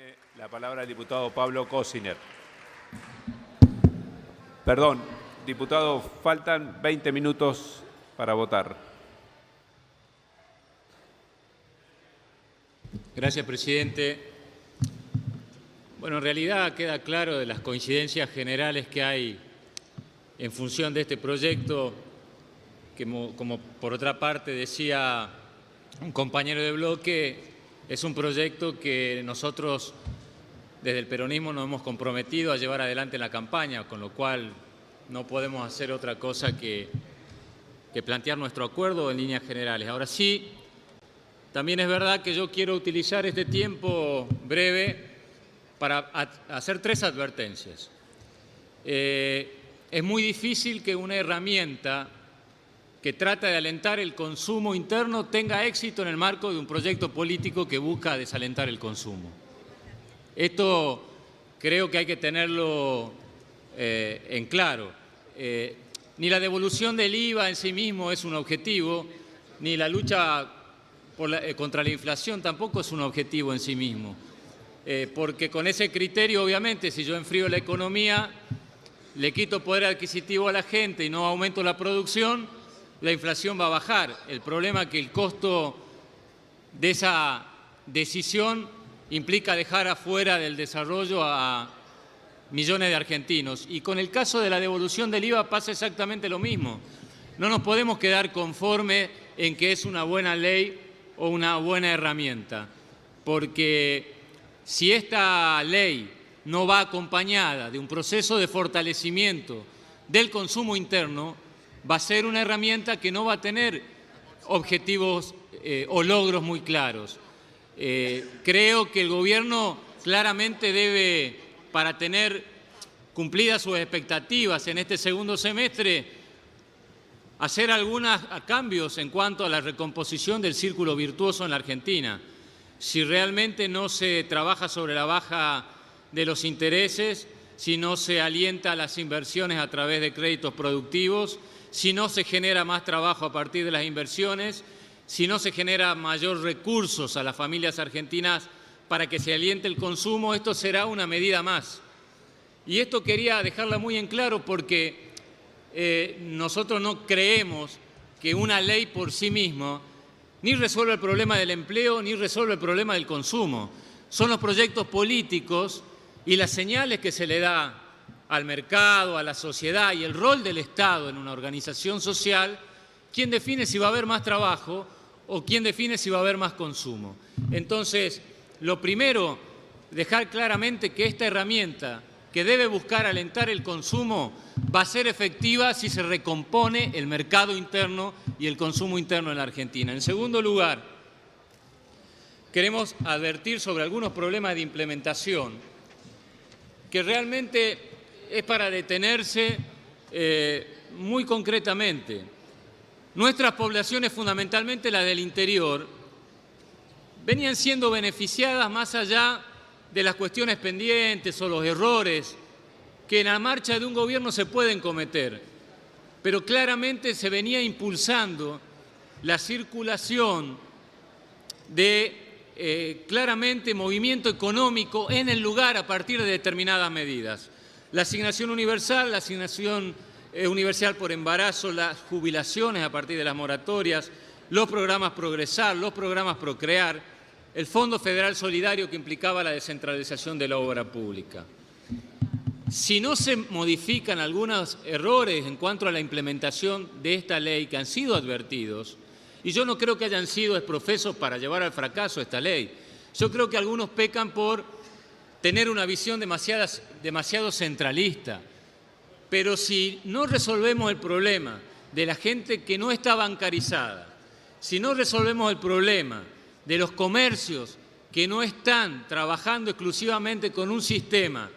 Tiene la palabra el diputado Pablo Cosiner. Perdón, diputado, faltan 20 minutos para votar. Gracias, presidente. Bueno, en realidad queda claro de las coincidencias generales que hay en función de este proyecto, que como por otra parte decía un compañero de bloque, es un proyecto que nosotros desde el peronismo nos hemos comprometido a llevar adelante en la campaña, con lo cual no podemos hacer otra cosa que plantear nuestro acuerdo en líneas generales. Ahora sí, también es verdad que yo quiero utilizar este tiempo breve para hacer tres advertencias. Es muy difícil que una herramienta que trata de alentar el consumo interno tenga éxito en el marco de un proyecto político que busca desalentar el consumo. Esto creo que hay que tenerlo en claro. Ni la devolución del IVA en sí mismo es un objetivo, ni la lucha contra la inflación tampoco es un objetivo en sí mismo. Porque con ese criterio, obviamente, si yo enfrío la economía, le quito poder adquisitivo a la gente y no aumento la producción, la inflación va a bajar. El problema es que el costo de esa decisión implica dejar afuera del desarrollo a millones de argentinos. Y con el caso de la devolución del IVA pasa exactamente lo mismo. No nos podemos quedar conformes en que es una buena ley o una buena herramienta, porque si esta ley no va acompañada de un proceso de fortalecimiento del consumo interno, va a ser una herramienta que no va a tener objetivos o logros muy claros. Creo que el gobierno claramente debe, para tener cumplidas sus expectativas en este segundo semestre, hacer algunos cambios en cuanto a la recomposición del círculo virtuoso en la Argentina. Si realmente no se trabaja sobre la baja de los intereses, si no se alienta las inversiones a través de créditos productivos, si no se genera más trabajo a partir de las inversiones, si no se genera mayor recursos a las familias argentinas para que se aliente el consumo, esto será una medida más. Y esto quería dejarla muy en claro porque nosotros no creemos que una ley por sí misma ni resuelve el problema del empleo ni resuelve el problema del consumo. Son los proyectos políticos y las señales que se le da al mercado, a la sociedad y el rol del Estado en una organización social, quien define si va a haber más trabajo o quien define si va a haber más consumo. Entonces, lo primero, dejar claramente que esta herramienta que debe buscar alentar el consumo va a ser efectiva si se recompone el mercado interno y el consumo interno en la Argentina. En segundo lugar, queremos advertir sobre algunos problemas de implementación que realmente es para detenerse muy concretamente. Nuestras poblaciones, fundamentalmente las del interior, venían siendo beneficiadas más allá de las cuestiones pendientes o los errores que en la marcha de un gobierno se pueden cometer, pero claramente se venía impulsando la circulación de claramente movimiento económico en el lugar a partir de determinadas medidas. La asignación universal por embarazo, las jubilaciones a partir de las moratorias, los programas Progresar, los programas Procrear, el Fondo Federal Solidario que implicaba la descentralización de la obra pública. Si no se modifican algunos errores en cuanto a la implementación de esta ley que han sido advertidos, y yo no creo que hayan sido exprofesos para llevar al fracaso esta ley, yo creo que algunos pecan por tener una visión demasiado centralista. Pero si no resolvemos el problema de la gente que no está bancarizada, si no resolvemos el problema de los comercios que no están trabajando exclusivamente con un sistema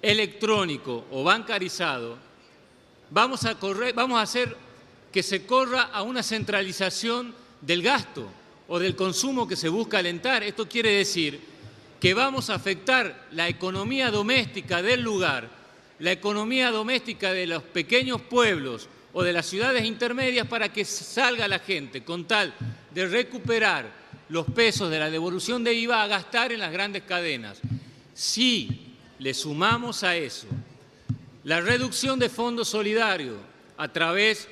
electrónico o bancarizado, vamos a hacer que se corra a una centralización del gasto o del consumo que se busca alentar. Esto quiere decir que vamos a afectar la economía doméstica del lugar, la economía doméstica de los pequeños pueblos o de las ciudades intermedias para que salga la gente con tal de recuperar los pesos de la devolución de IVA a gastar en las grandes cadenas. Si le sumamos a eso la reducción de fondos solidarios a través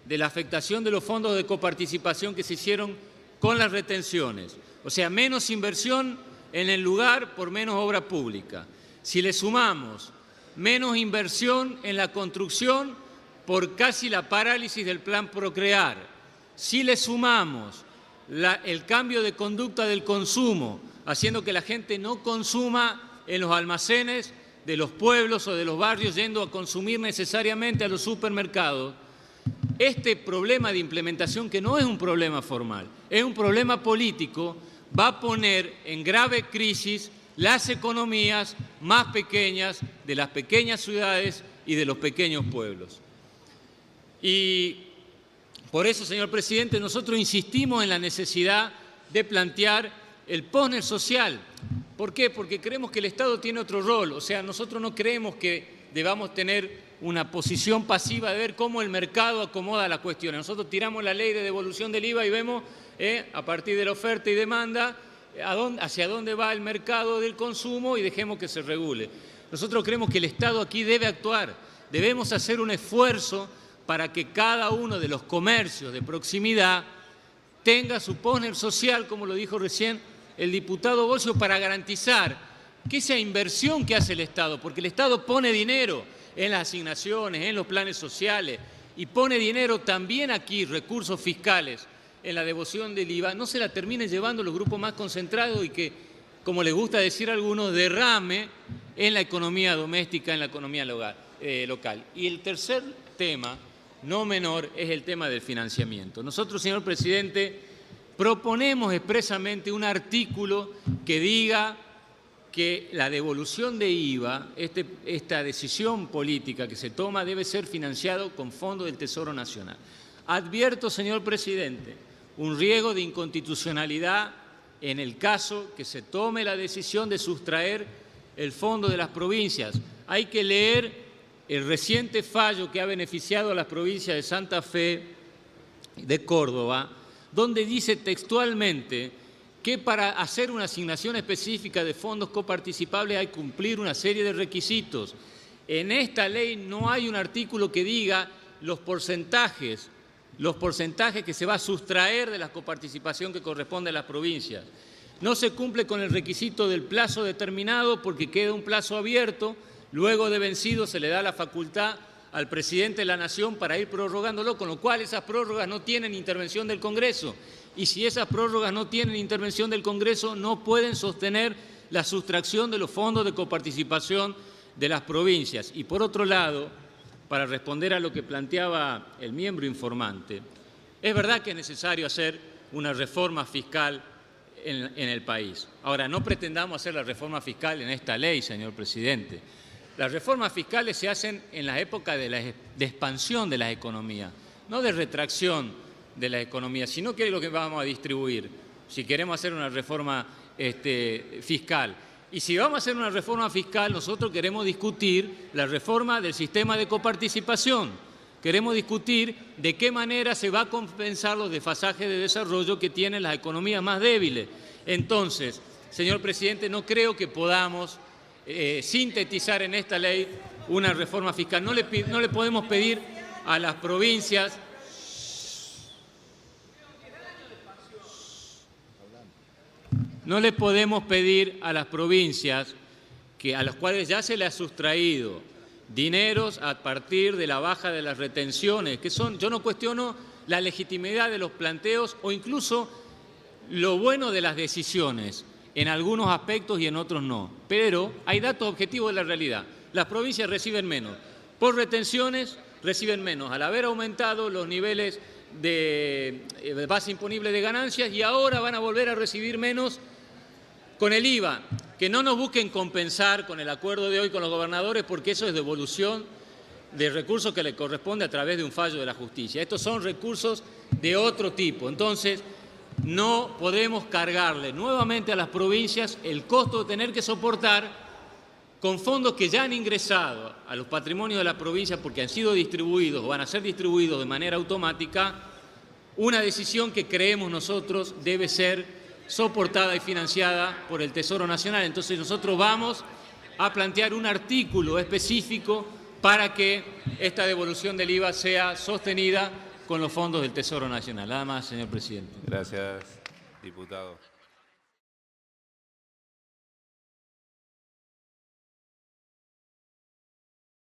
de la afectación de los fondos de coparticipación que se hicieron con las retenciones, o sea, menos inversión en el lugar por menos obra pública. Si le sumamos menos inversión en la construcción por casi la parálisis del plan Procrear, si le sumamos el cambio de conducta del consumo, haciendo que la gente no consuma en los almacenes de los pueblos o de los barrios yendo a consumir necesariamente a los supermercados, este problema de implementación, que no es un problema formal, es un problema político, va a poner en grave crisis las economías más pequeñas de las pequeñas ciudades y de los pequeños pueblos. Y por eso, señor presidente, nosotros insistimos en la necesidad de plantear el POSNER social. ¿Por qué? Porque creemos que el Estado tiene otro rol. O sea, nosotros no creemos que debamos tener una posición pasiva de ver cómo el mercado acomoda las cuestiones. Nosotros tiramos la ley de devolución del IVA y vemos, a partir de la oferta y demanda, hacia dónde va el mercado del consumo y dejemos que se regule. Nosotros creemos que el Estado aquí debe actuar. Debemos hacer un esfuerzo para que cada uno de los comercios de proximidad tenga su POSNER social, como lo dijo recién el diputado Bolsio, para garantizar que esa inversión que hace el Estado, porque el Estado pone dinero en las asignaciones, en los planes sociales, y pone dinero también aquí, recursos fiscales, en la devolución del IVA, no se la terminen llevando los grupos más concentrados y que, como les gusta decir a algunos, derrame en la economía doméstica, en la economía local. Y el tercer tema, no menor, es el tema del financiamiento. Nosotros, señor presidente, proponemos expresamente un artículo que diga que la devolución de IVA, esta decisión política que se toma, debe ser financiado con fondos del Tesoro Nacional. Advierto, señor presidente, un riesgo de inconstitucionalidad en el caso que se tome la decisión de sustraer el fondo de las provincias. Hay que leer el reciente fallo que ha beneficiado a las provincias de Santa Fe, de Córdoba, donde dice textualmente que para hacer una asignación específica de fondos coparticipables hay que cumplir una serie de requisitos. En esta ley no hay un artículo que diga los porcentajes que se va a sustraer de la coparticipación que corresponde a las provincias. No se cumple con el requisito del plazo determinado porque queda un plazo abierto, luego de vencido se le da la facultad al presidente de la Nación para ir prorrogándolo, con lo cual esas prórrogas no tienen intervención del Congreso. Y si esas prórrogas no tienen intervención del Congreso, no pueden sostener la sustracción de los fondos de coparticipación de las provincias. Y por otro lado, para responder a lo que planteaba el miembro informante, es verdad que es necesario hacer una reforma fiscal en el país. Ahora, no pretendamos hacer la reforma fiscal en esta ley, señor presidente. Las reformas fiscales se hacen en la época de expansión de las economías, no de retracción de la economía, sino que es lo que vamos a distribuir, si queremos hacer una reforma fiscal. Y si vamos a hacer una reforma fiscal, nosotros queremos discutir la reforma del sistema de coparticipación. Queremos discutir de qué manera se va a compensar los desfasajes de desarrollo que tienen las economías más débiles. Entonces, señor presidente, no creo que podamos sintetizar en esta ley una reforma fiscal. No le podemos pedir a las provincias a las cuales ya se les ha sustraído dineros a partir de la baja de las retenciones, yo no cuestiono la legitimidad de los planteos o incluso lo bueno de las decisiones, en algunos aspectos y en otros no. Pero hay datos objetivos de la realidad. Las provincias reciben menos. Por retenciones reciben menos, al haber aumentado los niveles de base imponible de ganancias, y ahora van a volver a recibir menos con el IVA. Que no nos busquen compensar con el acuerdo de hoy con los gobernadores, porque eso es devolución de recursos que le corresponde a través de un fallo de la justicia. Estos son recursos de otro tipo. Entonces, no podemos cargarle nuevamente a las provincias el costo de tener que soportar con fondos que ya han ingresado a los patrimonios de la provincia porque han sido distribuidos o van a ser distribuidos de manera automática, una decisión que creemos nosotros debe ser soportada y financiada por el Tesoro Nacional. Entonces nosotros vamos a plantear un artículo específico para que esta devolución del IVA sea sostenida con los fondos del Tesoro Nacional. Nada más, señor presidente. Gracias, diputado.